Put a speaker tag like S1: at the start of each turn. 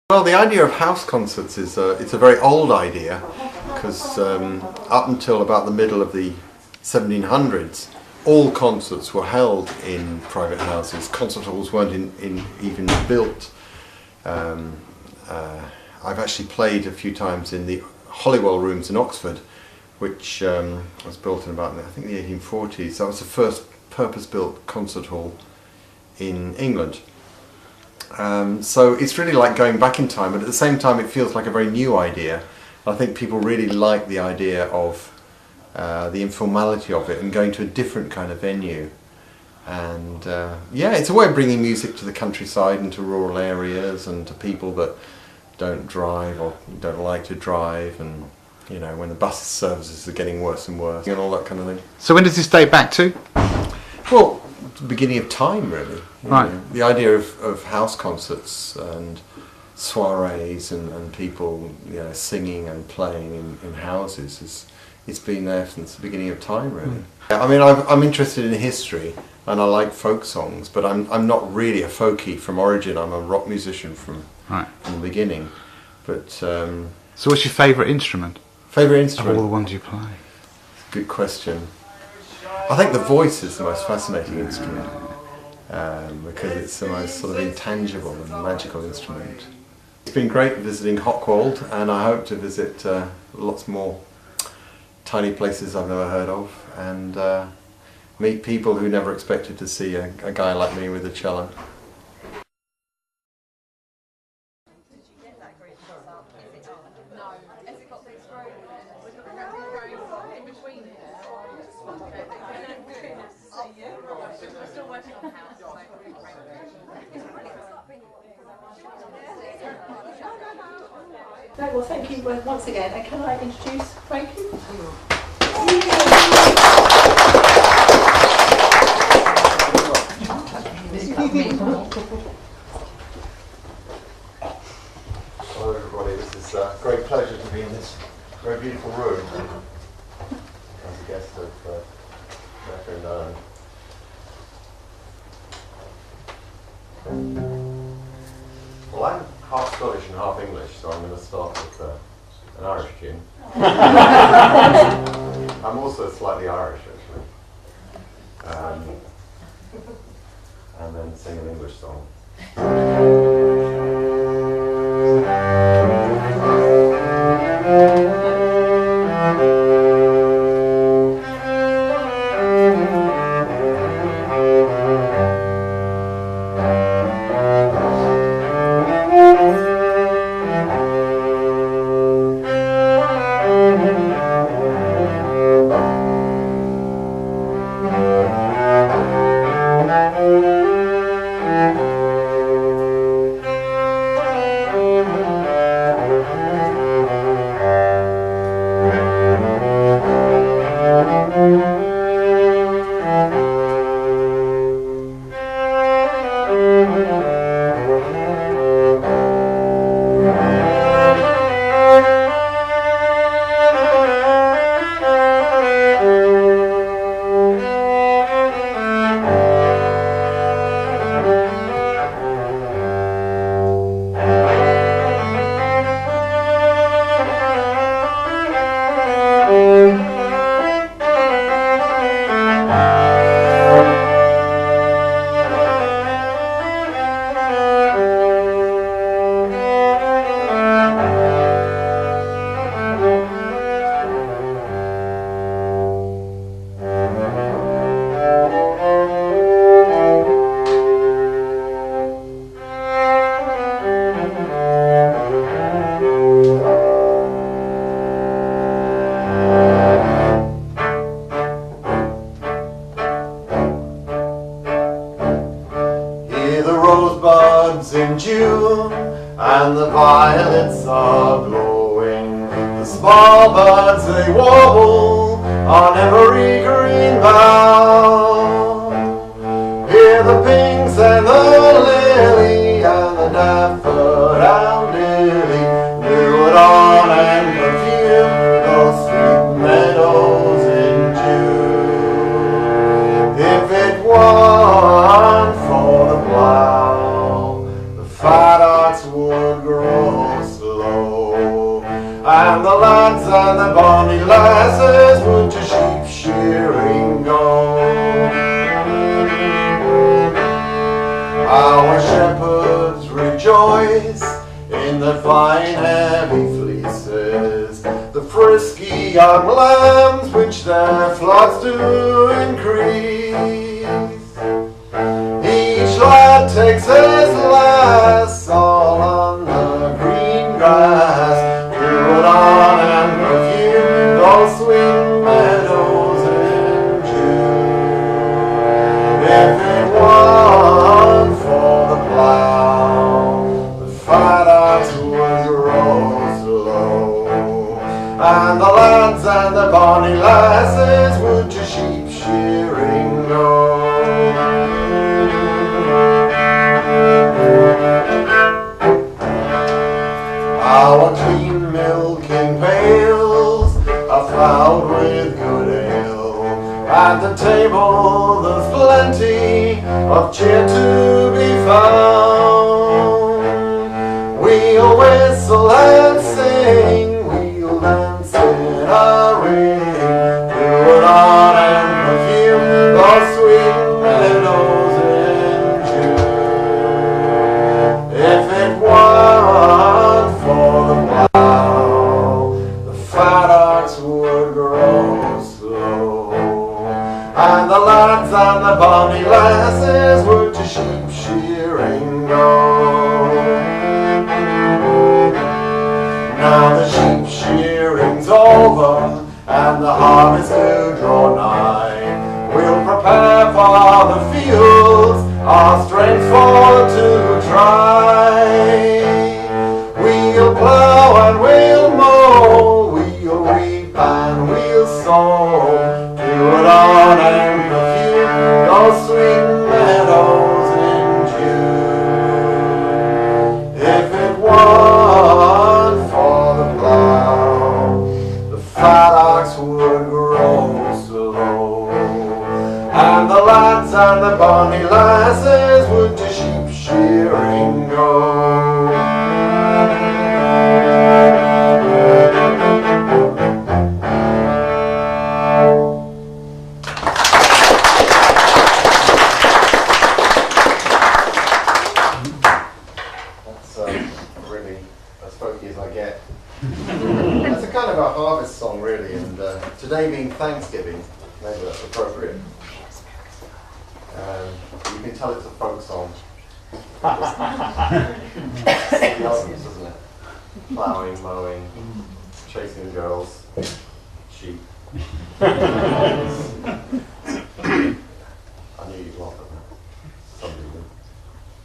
S1: Well, the idea of house concerts is it's a very old idea, because up until about the middle of the 1700s, all concerts were held in private houses. Concert halls weren't even built. I've actually played a few times in the Holywell Rooms in Oxford, which was built in about, I think, the 1840s. That was the first purpose-built concert hall in England. So it's really like going back in time, but at the same time it feels like a very new idea. I think people really like the idea of the informality of it and going to a different kind of venue. And yeah, it's a way of bringing music to the countryside and to rural areas and to people that don't drive or don't like to drive, and you know, when the bus services are getting worse and worse and all that kind of thing.
S2: So when does this date back to?
S1: Well, the beginning of time, really.
S2: Right.
S1: The idea of house concerts and soirees and people, you know, singing and playing in houses it's been there since the beginning of time, really. I mean, I'm interested in history and I like folk songs, but I'm not really a folkie from origin. I'm a rock musician from the beginning. But
S2: so what's your favourite instrument?
S1: Favourite instrument?
S2: Of all the ones you play?
S1: Good question. I think the voice is the most fascinating instrument, because it's the most sort of intangible and magical instrument. It's been great visiting Hochwald, and I hope to visit lots more tiny places I've never heard of, and meet people who never expected to see a guy like me with a cello.
S3: No, well, thank you once again. And can I introduce RayCooper?
S1: Hello everybody, this is a great pleasure to be in this very beautiful room as a guest of Reverend Well, I'm half Scottish and half English, so I'm going to start with an Irish tune. I'm also slightly Irish, actually. And then sing an English song. Rosebuds in June, and the violets are glowing. The small buds they warble on every green bough. Hear the pinks and the lily and the daffodil new at on and perfume those sweet meadows in June. If it weren't for the plough, the fat ox would grow. grow slow. And the lads and the bonny lasses would to sheep shearing go. Our shepherds rejoice in the fine heavy fleeces, the frisky young lambs which their flocks do increase. Each lad takes his lass all on the green grass, to put on and perfume those sweet meadows in June. If it weren't for the plough, the fat ox would grow slow, and the lads and the bonny lasses would to sheep shearing go. Our clean milking pails are fouled with good ale. At the table there's plenty of cheer to be found. We'll whistle and sing, we'll dance in a ring, to put on and perfume those sweet meadows in June. If it weren't for the plough, the fat ox would grow slow, and the lads and the bonny lasses would to sheep shearing go. Now the sheep shearing's over, and the harvest to draw nigh. We'll prepare for the fields, our strength for to try. We'll plough and we'll mow, we'll reap and we'll sow, to put on and perfume those sweet meadows in June. If it weren't for the plough, the fat ox would grow slow, and the lads and the bonny lasses would to sheep shearing go. Really as folky as I get. That's a kind of a harvest song, really, and today being Thanksgiving, maybe that's appropriate. You can tell it's a folk song. It's the elements, isn't it? Ploughing, mowing, chasing girls, sheep.